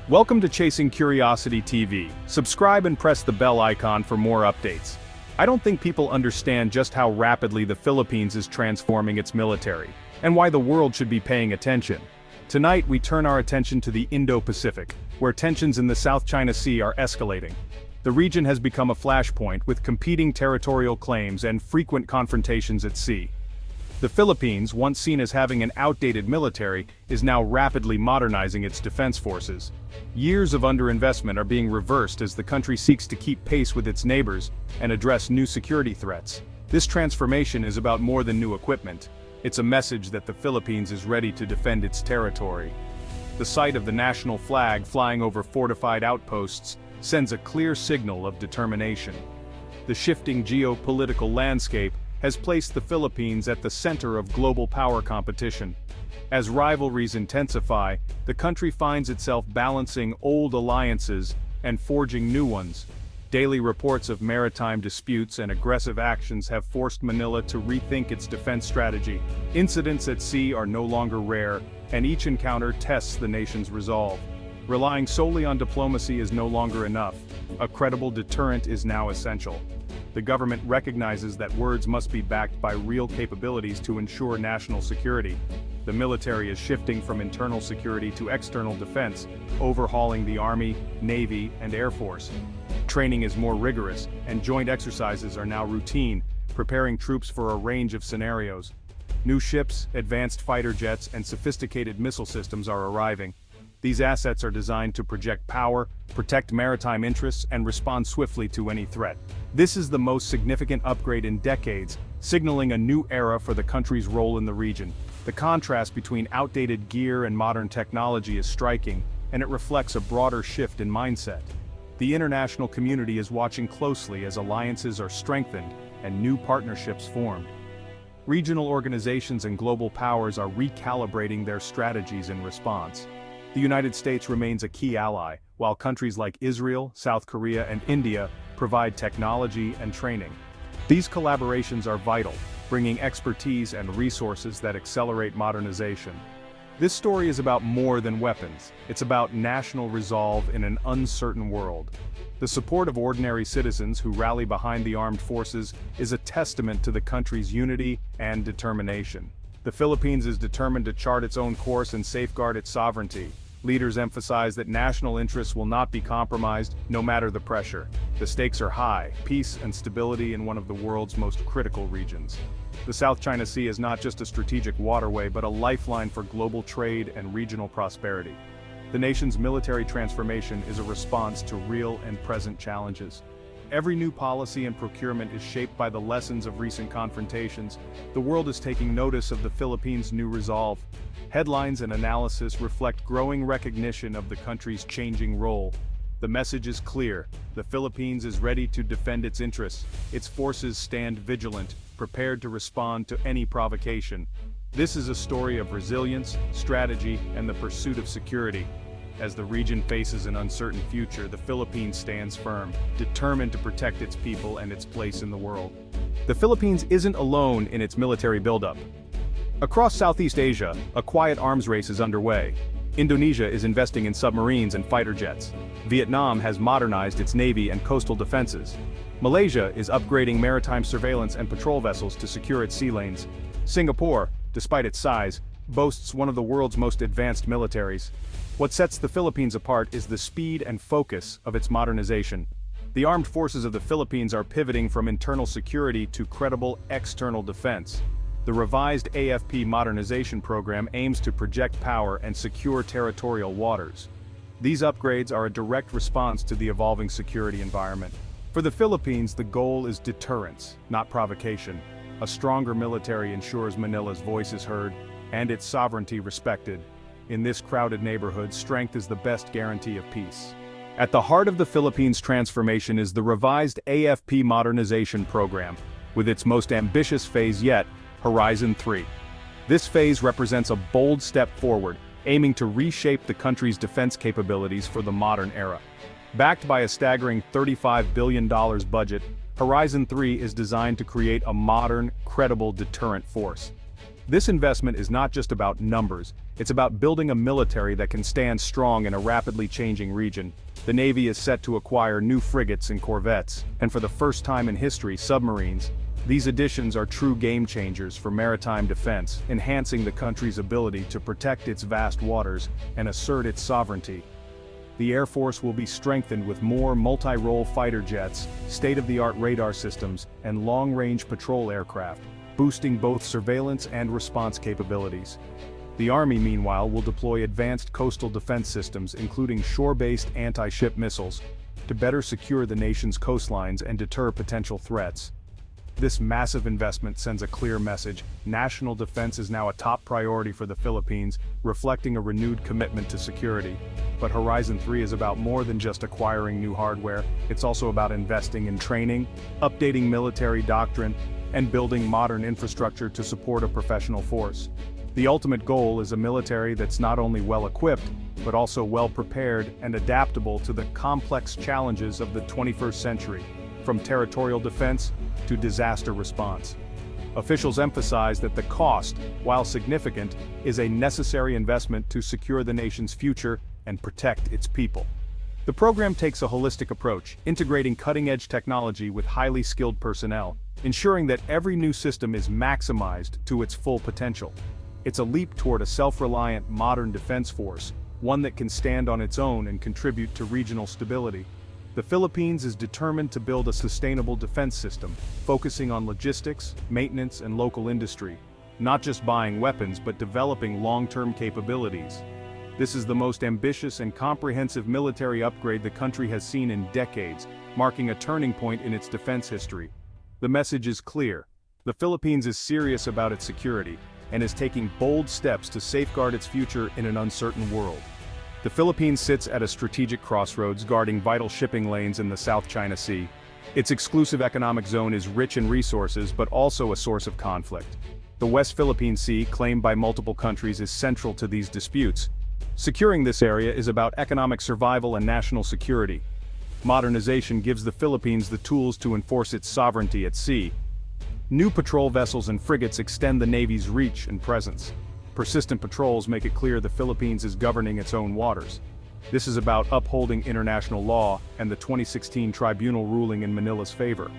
Welcome to Chasing Curiosity TV. Subscribe and press the bell icon for more updates. I don't think people understand just how rapidly the Philippines is transforming its military, and why the world should be paying attention. Tonight we turn our attention to the Indo-Pacific, where tensions in the South China Sea are escalating. The region has become a flashpoint with competing territorial claims and frequent confrontations at sea. The Philippines, once seen as having an outdated military, is now rapidly modernizing its defense forces. Years of underinvestment are being reversed as the country seeks to keep pace with its neighbors and address new security threats. This transformation is about more than new equipment. It's a message that the Philippines is ready to defend its territory. The sight of the national flag flying over fortified outposts sends a clear signal of determination. The shifting geopolitical landscape has placed the Philippines at the center of global power competition. As rivalries intensify, the country finds itself balancing old alliances and forging new ones. Daily reports of maritime disputes and aggressive actions have forced Manila to rethink its defense strategy. Incidents at sea are no longer rare, and each encounter tests the nation's resolve. Relying solely on diplomacy is no longer enough. A credible deterrent is now essential. The government recognizes that words must be backed by real capabilities to ensure national security. The military is shifting from internal security to external defense, overhauling the Army, Navy, and Air Force. Training is more rigorous, and joint exercises are now routine, preparing troops for a range of scenarios. New ships, advanced fighter jets, and sophisticated missile systems are arriving. These assets are designed to project power, protect maritime interests, and respond swiftly to any threat. This is the most significant upgrade in decades, signaling a new era for the country's role in the region. The contrast between outdated gear and modern technology is striking, and it reflects a broader shift in mindset. The international community is watching closely as alliances are strengthened and new partnerships formed. Regional organizations and global powers are recalibrating their strategies in response. The United States remains a key ally, while countries like Israel, South Korea, and India provide technology and training. These collaborations are vital, bringing expertise and resources that accelerate modernization. This story is about more than weapons. It's about national resolve in an uncertain world. The support of ordinary citizens who rally behind the armed forces is a testament to the country's unity and determination. The Philippines is determined to chart its own course and safeguard its sovereignty. Leaders emphasize that national interests will not be compromised, no matter the pressure. The stakes are high: peace and stability in one of the world's most critical regions. The South China Sea is not just a strategic waterway, but a lifeline for global trade and regional prosperity. The nation's military transformation is a response to real and present challenges. Every new policy and procurement is shaped by the lessons of recent confrontations. The world is taking notice of the Philippines' new resolve. Headlines and analysis reflect growing recognition of the country's changing role. The message is clear: the Philippines is ready to defend its interests. Its forces stand vigilant, prepared to respond to any provocation. This is a story of resilience, strategy, and the pursuit of security. As the region faces an uncertain future, the Philippines stands firm, determined to protect its people and its place in the world. The Philippines isn't alone in its military buildup. Across Southeast Asia, a quiet arms race is underway. Indonesia is investing in submarines and fighter jets. Vietnam has modernized its navy and coastal defenses. Malaysia is upgrading maritime surveillance and patrol vessels to secure its sea lanes. Singapore, despite its size, boasts one of the world's most advanced militaries. What sets the Philippines apart is the speed and focus of its modernization. The armed forces of the Philippines are pivoting from internal security to credible external defense. The revised AFP modernization program aims to project power and secure territorial waters. These upgrades are a direct response to the evolving security environment. For the Philippines, the goal is deterrence, not provocation. A stronger military ensures Manila's voice is heard and its sovereignty respected. In this crowded neighborhood, strength is the best guarantee of peace. At the heart of the Philippines' transformation is the revised AFP modernization program, with its most ambitious phase yet, Horizon 3. This phase represents a bold step forward, aiming to reshape the country's defense capabilities for the modern era. Backed by a staggering $35 billion budget, Horizon 3 is designed to create a modern, credible deterrent force. This investment is not just about numbers, it's about building a military that can stand strong in a rapidly changing region. The Navy is set to acquire new frigates and corvettes, and for the first time in history, submarines. These additions are true game changers for maritime defense, enhancing the country's ability to protect its vast waters and assert its sovereignty. The Air Force will be strengthened with more multi-role fighter jets, state-of-the-art radar systems, and long-range patrol aircraft, boosting both surveillance and response capabilities. The Army, meanwhile, will deploy advanced coastal defense systems including shore-based anti-ship missiles, to better secure the nation's coastlines and deter potential threats. This massive investment sends a clear message: national defense is now a top priority for the Philippines, reflecting a renewed commitment to security. But Horizon 3 is about more than just acquiring new hardware, it's also about investing in training, updating military doctrine, and building modern infrastructure to support a professional force. The ultimate goal is a military that's not only well-equipped, but also well-prepared and adaptable to the complex challenges of the 21st century, from territorial defense to disaster response. Officials emphasize that the cost, while significant, is a necessary investment to secure the nation's future and protect its people. The program takes a holistic approach, integrating cutting-edge technology with highly skilled personnel, ensuring that every new system is maximized to its full potential. It's a leap toward a self-reliant, modern defense force, one that can stand on its own and contribute to regional stability. The Philippines is determined to build a sustainable defense system, focusing on logistics, maintenance, and local industry, not just buying weapons but developing long-term capabilities. This is the most ambitious and comprehensive military upgrade the country has seen in decades, marking a turning point in its defense history. The message is clear: the Philippines is serious about its security, and is taking bold steps to safeguard its future in an uncertain world. The Philippines sits at a strategic crossroads, guarding vital shipping lanes in the South China Sea. Its exclusive economic zone is rich in resources but also a source of conflict. The West Philippine Sea, claimed by multiple countries, is central to these disputes. Securing this area is about economic survival and national security. Modernization gives the Philippines the tools to enforce its sovereignty at sea. New patrol vessels and frigates extend the Navy's reach and presence. Persistent patrols make it clear the Philippines is governing its own waters. This is about upholding international law and the 2016 tribunal ruling in Manila's favor.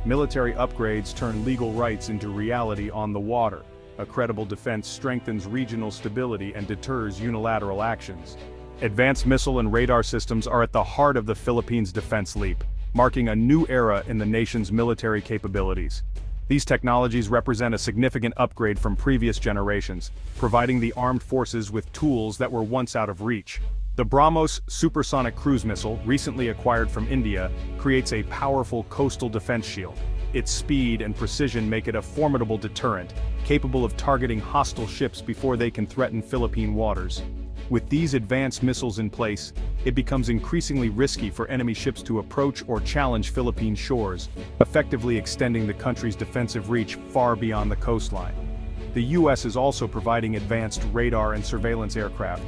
Military upgrades turn legal rights into reality on the water. A credible defense strengthens regional stability and deters unilateral actions. Advanced missile and radar systems are at the heart of the Philippines' defense leap, marking a new era in the nation's military capabilities. These technologies represent a significant upgrade from previous generations, providing the armed forces with tools that were once out of reach. The BrahMos supersonic cruise missile, recently acquired from India, creates a powerful coastal defense shield. Its speed and precision make it a formidable deterrent, capable of targeting hostile ships before they can threaten Philippine waters. With these advanced missiles in place, it becomes increasingly risky for enemy ships to approach or challenge Philippine shores, effectively extending the country's defensive reach far beyond the coastline. The U.S. is also providing advanced radar and surveillance aircraft,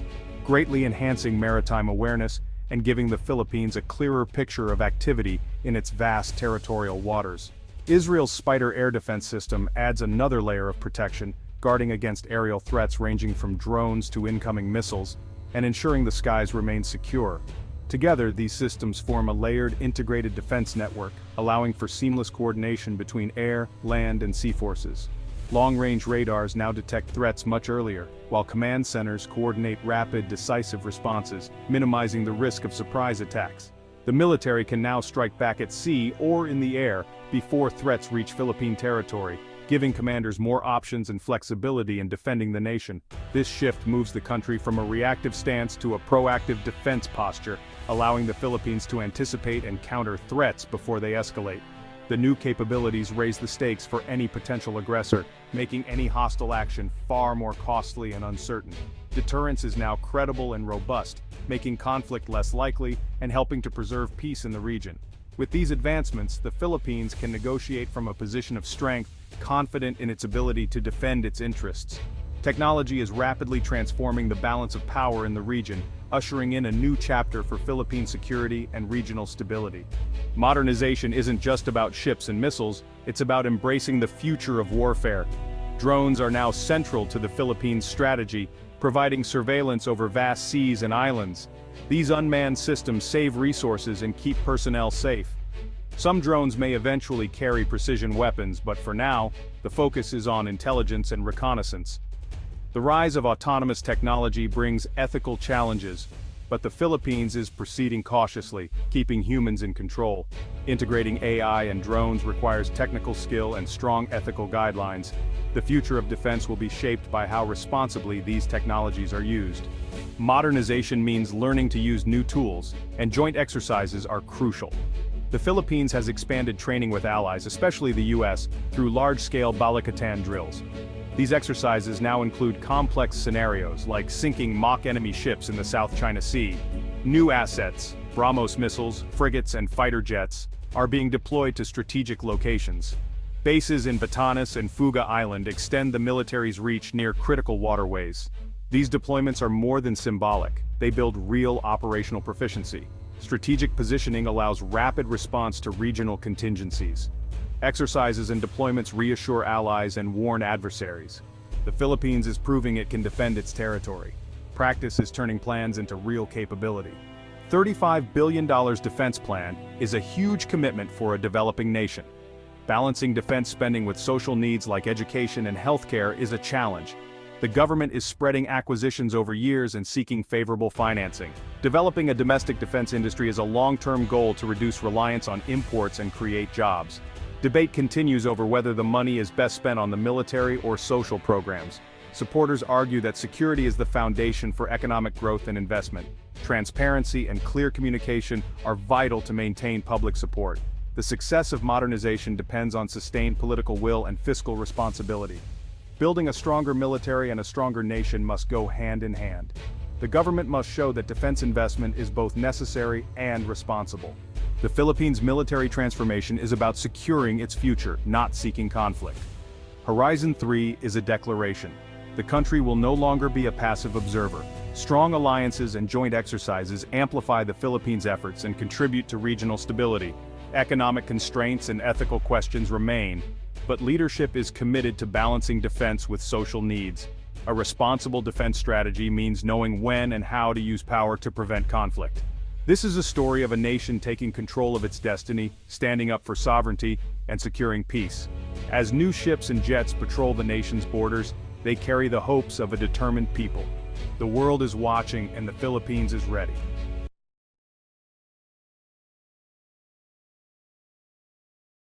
greatly enhancing maritime awareness and giving the Philippines a clearer picture of activity in its vast territorial waters. Israel's Spider air defense system adds another layer of protection, guarding against aerial threats ranging from drones to incoming missiles, and ensuring the skies remain secure. Together, these systems form a layered, integrated defense network, allowing for seamless coordination between air, land, and sea forces. Long-range radars now detect threats much earlier, while command centers coordinate rapid, decisive responses, minimizing the risk of surprise attacks. The military can now strike back at sea or in the air before threats reach Philippine territory, giving commanders more options and flexibility in defending the nation. This shift moves the country from a reactive stance to a proactive defense posture, allowing the Philippines to anticipate and counter threats before they escalate. The new capabilities raise the stakes for any potential aggressor, making any hostile action far more costly and uncertain. Deterrence is now credible and robust, making conflict less likely and helping to preserve peace in the region. With these advancements, the Philippines can negotiate from a position of strength, confident in its ability to defend its interests. Technology is rapidly transforming the balance of power in the region, ushering in a new chapter for Philippine security and regional stability. Modernization isn't just about ships and missiles, it's about embracing the future of warfare. Drones are now central to the Philippines' strategy, providing surveillance over vast seas and islands. These unmanned systems save resources and keep personnel safe. Some drones may eventually carry precision weapons, but for now, the focus is on intelligence and reconnaissance. The rise of autonomous technology brings ethical challenges, but the Philippines is proceeding cautiously, keeping humans in control. Integrating AI and drones requires technical skill and strong ethical guidelines. The future of defense will be shaped by how responsibly these technologies are used. Modernization means learning to use new tools, and joint exercises are crucial. The Philippines has expanded training with allies, especially the US, through large-scale Balikatan drills. These exercises now include complex scenarios like sinking mock enemy ships in the South China Sea. New assets, BrahMos missiles, frigates and fighter jets, are being deployed to strategic locations. Bases in Batanes and Fuga Island extend the military's reach near critical waterways. These deployments are more than symbolic, they build real operational proficiency. Strategic positioning allows rapid response to regional contingencies. Exercises and deployments reassure allies and warn adversaries. The Philippines is proving it can defend its territory. Practice is turning plans into real capability. $35 billion defense plan is a huge commitment for a developing nation. Balancing defense spending with social needs like education and healthcare is a challenge. The government is spreading acquisitions over years and seeking favorable financing. Developing a domestic defense industry is a long-term goal to reduce reliance on imports and create jobs. Debate continues over whether the money is best spent on the military or social programs. Supporters argue that security is the foundation for economic growth and investment. Transparency and clear communication are vital to maintain public support. The success of modernization depends on sustained political will and fiscal responsibility. Building a stronger military and a stronger nation must go hand in hand. The government must show that defense investment is both necessary and responsible. The Philippines' military transformation is about securing its future, not seeking conflict. Horizon 3 is a declaration. The country will no longer be a passive observer. Strong alliances and joint exercises amplify the Philippines' efforts and contribute to regional stability. Economic constraints and ethical questions remain, but leadership is committed to balancing defense with social needs. A responsible defense strategy means knowing when and how to use power to prevent conflict. This is a story of a nation taking control of its destiny, standing up for sovereignty, and securing peace. As new ships and jets patrol the nation's borders, they carry the hopes of a determined people. The world is watching and the Philippines is ready.